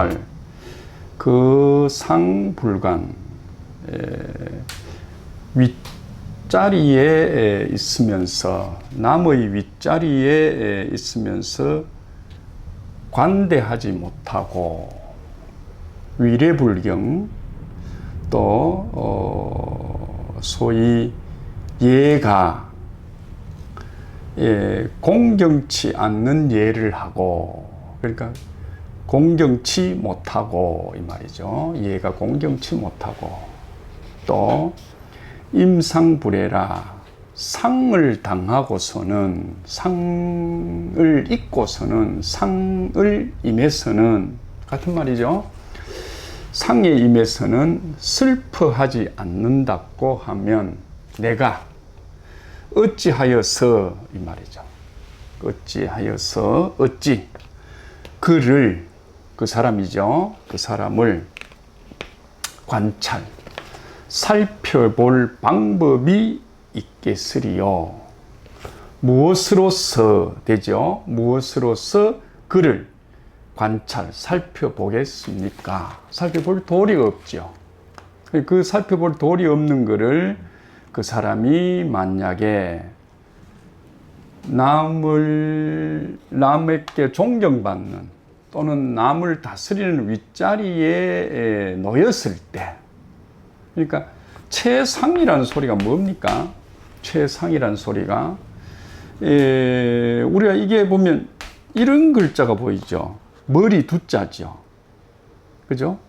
관찰, 그 상불간, 윗자리에 있으면서, 남의 윗자리에 있으면서 관대하지 못하고, 위례불경, 또 소위 예가, 공경치 않는 예를 하고, 그러니까 공경치 못하고 이 말이죠. 예가 공경치 못하고, 또 임상불애라, 상을 당하고서는, 상을 입고서는, 상을 임해서는, 같은 말이죠. 상에 임해서는 슬퍼하지 않는다고 하면 내가 어찌하여서, 이 말이죠. 어찌하여서, 어찌 그를, 그 사람이죠. 그 사람을 관찰, 살펴볼 방법이 있겠으리요. 무엇으로서 되죠? 무엇으로서 그를 관찰, 살펴보겠습니까? 살펴볼 도리가 없죠. 그 살펴볼 도리 없는 거를 그 사람이 만약에 남에게 존경받는 또는 남을 다스리는 윗자리에 놓였을 때, 그러니까 최상이라는 소리가 뭡니까? 최상이라는 소리가, 우리가 이게 보면 이런 글자가 보이죠. 머리 두자죠. 그죠?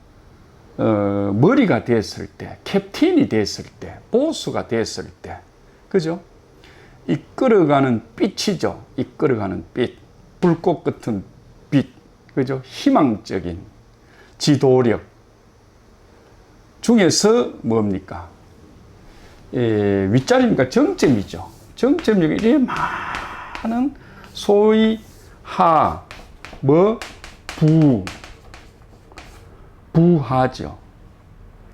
머리가 됐을 때, 캡틴이 됐을 때, 보스가 됐을 때, 그죠? 이끌어가는 빛이죠. 이끌어가는 빛. 불꽃 같은 빛. 그죠? 희망적인 지도력 중에서 뭡니까? 윗자리니까 정점이죠. 정점력이 이렇게 많은 소위 부하죠.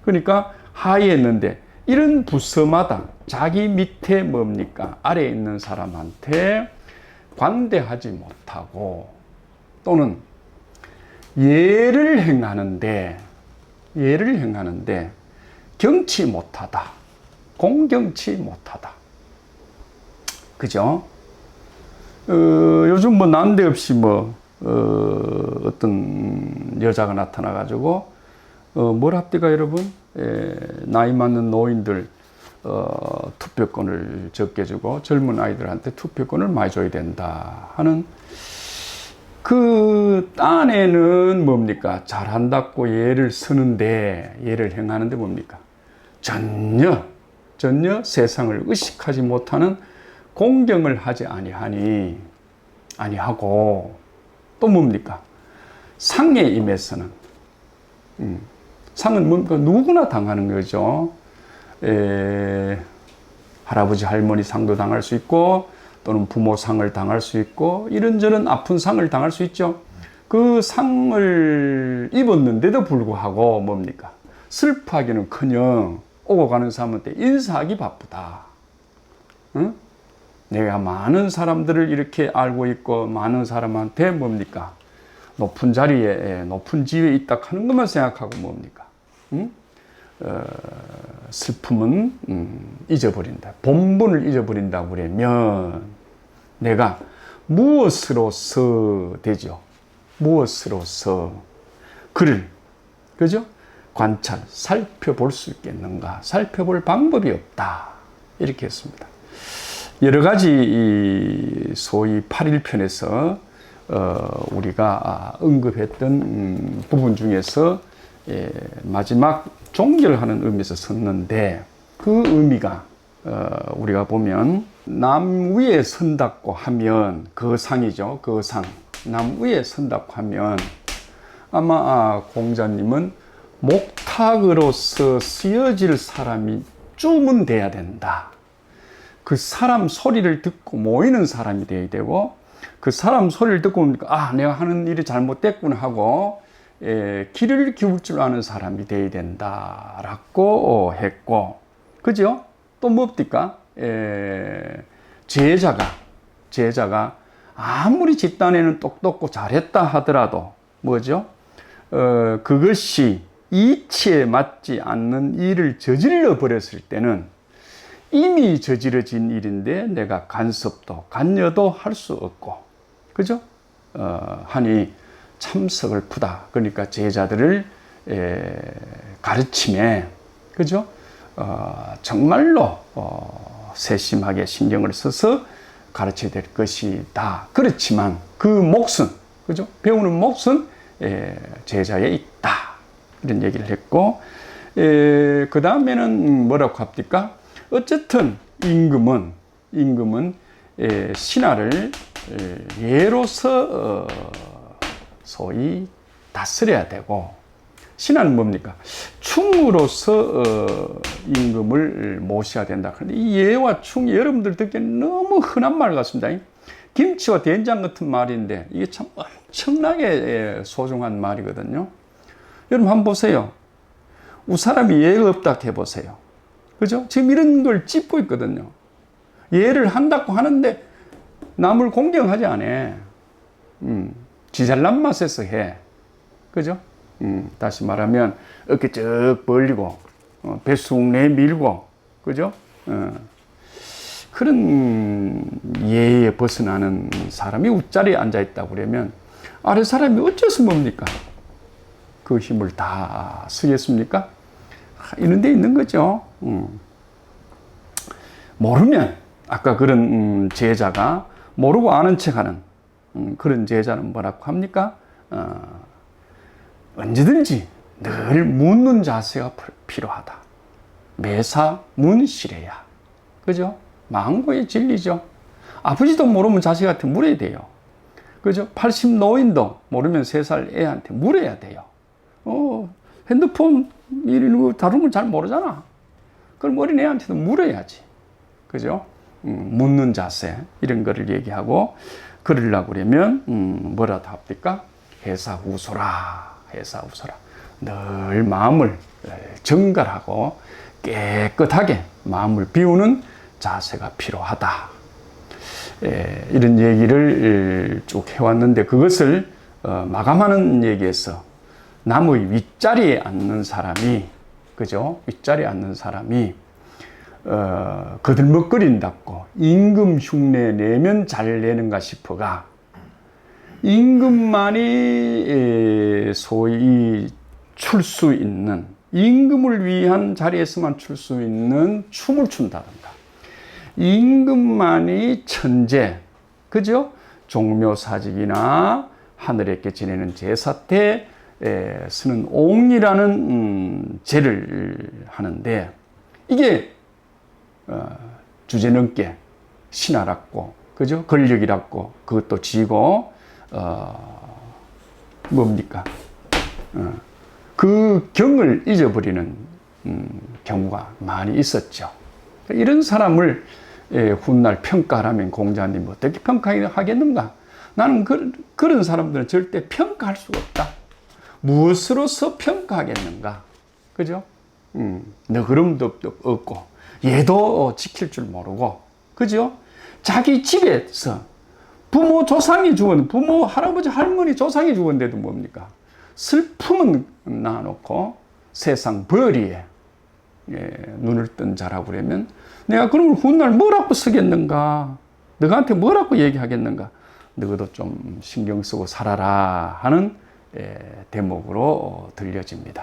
그러니까 하에 있는데 이런 부서마다 자기 밑에 뭡니까? 아래에 있는 사람한테 관대하지 못하고 또는 예를 행하는데 경치 못하다. 공경치 못하다. 그죠? 요즘 뭐 난데없이 어떤 여자가 나타나가지고, 뭘 합니까, 여러분? 나이 많은 노인들, 투표권을 적게 주고 젊은 아이들한테 투표권을 많이 줘야 된다 하는 그 딴에는 뭡니까? 잘한다고 예를 쓰는데, 예를 행하는데 뭡니까? 전혀 세상을 의식하지 못하는 공경을 하지 아니하고, 또 뭡니까? 상에 임해서는, 상은 뭡니까? 누구나 당하는 거죠. 할아버지 할머니 상도 당할 수 있고, 또는 부모 상을 당할 수 있고, 이런저런 아픈 상을 당할 수 있죠. 그 상을 입었는데도 불구하고 뭡니까? 슬퍼하기는커녕 오고 가는 사람한테 인사하기 바쁘다. 응? 내가 많은 사람들을 이렇게 알고 있고 많은 사람한테 뭡니까? 높은 자리에, 높은 지위에 있다 하는 것만 생각하고 뭡니까? 응? 슬픔은 잊어버린다. 본분을 잊어버린다고 그러면 내가 무엇으로서 되죠? 무엇으로서 그를, 그죠? 관찰, 살펴볼 수 있겠는가? 살펴볼 방법이 없다. 이렇게 했습니다. 여러 가지 소위 8.1편에서 우리가 언급했던 부분 중에서 마지막 종결하는 의미에서 썼는데, 그 의미가 우리가 보면 남 위에 선다고 하면 그 상이죠. 그 상. 남 위에 선다고 하면 아마 공자님은 목탁으로서 쓰여질 사람이 쯤은 돼야 된다. 그 사람 소리를 듣고 모이는 사람이 돼야 되고, 그 사람 소리를 듣고 보니까 내가 하는 일이 잘못됐구나 하고 귀를 기울 줄 아는 사람이 돼야 된다라고 했고, 그죠? 또 뭡니까? 제자가 아무리 집단에는 똑똑고 잘했다 하더라도 뭐죠? 그것이 이치에 맞지 않는 일을 저질러 버렸을 때는 이미 저지러진 일인데 내가 간섭도 간여도 할 수 없고, 그죠? 하니 참 서글프다. 그러니까 제자들을 가르침에, 그죠? 정말로 세심하게 신경을 써서 가르쳐야 될 것이다. 그렇지만 그 몫은, 그죠? 배우는 몫은 제자에 있다. 이런 얘기를 했고, 그 다음에는 뭐라고 합니까? 어쨌든 임금은 신하를 예로서 소위 다스려야 되고, 신하는 뭡니까? 충으로서 임금을 모셔야 된다. 그런데 이 예와 충이 여러분들 듣기에는 너무 흔한 말 같습니다. 김치와 된장 같은 말인데 이게 참 엄청나게 소중한 말이거든요. 여러분 한번 보세요. 사람이 예가 없다 해보세요. 그죠? 지금 이런 걸 짚고 있거든요. 예를 한다고 하는데 남을 공경하지 않아. 지 잘난 맛에서 해. 그죠? 다시 말하면 어깨 쭉 벌리고 배 쑥 내밀고, 그죠? 그런 예에 벗어나는 사람이 윗자리에 앉아있다고 그러면 아래 사람이 어째서 뭡니까? 그 힘을 다 쓰겠습니까? 이런 데 있는 거죠. 모르면, 아까 그런 제자가 모르고 아는 척하는 그런 제자는 뭐라고 합니까? 언제든지 늘 묻는 자세가 필요하다. 매사 문시래야. 그죠? 망고의 진리죠. 아버지도 모르면 자식한테 물어야 돼요. 그죠? 80 노인도 모르면 3살 애한테 물어야 돼요. 핸드폰 이런 거 다루는 걸 잘 모르잖아. 그럼 어린애한테도 물어야지. 그죠? 묻는 자세, 이런 거를 얘기하고, 그러려고 그러면, 뭐라도 합니까? 해사후소라. 해사후소라. 늘 마음을 정갈하고 깨끗하게 마음을 비우는 자세가 필요하다. 이런 얘기를 쭉 해왔는데, 그것을 마감하는 얘기에서 남의 윗자리에 앉는 사람이, 그죠? 윗자리에 앉는 사람이 거들먹거린답고 임금 흉내 내면 잘 내는가 싶어가, 임금만이 소위 출 수 있는, 임금을 위한 자리에서만 출 수 있는 춤을 춘다든가, 임금만이 천재, 그죠? 종묘사직이나 하늘에게 지내는 제사 때 쓰는 옹이라는 제를 하는데, 이게 주제넘게 신하랍고, 그죠? 권력이랍고, 그것도 지고, 뭡니까? 그 경을 잊어버리는 경우가 많이 있었죠. 이런 사람을 훗날 평가하면 공자님 어떻게 평가하겠는가? 나는 그런 사람들은 절대 평가할 수가 없다. 무엇으로서 평가하겠는가? 그죠? 너그럼도 없고, 얘도 지킬 줄 모르고, 그죠? 자기 집에서 부모 조상이 죽었는데, 부모, 할아버지, 할머니, 조상이 죽었는데도 뭡니까? 슬픔은 놔놓고 세상 벌이에 눈을 뜬 자라고 그러면 내가 그러면 훗날 뭐라고 쓰겠는가? 너한테 뭐라고 얘기하겠는가? 너도 좀 신경 쓰고 살아라 하는 대목으로 들려집니다.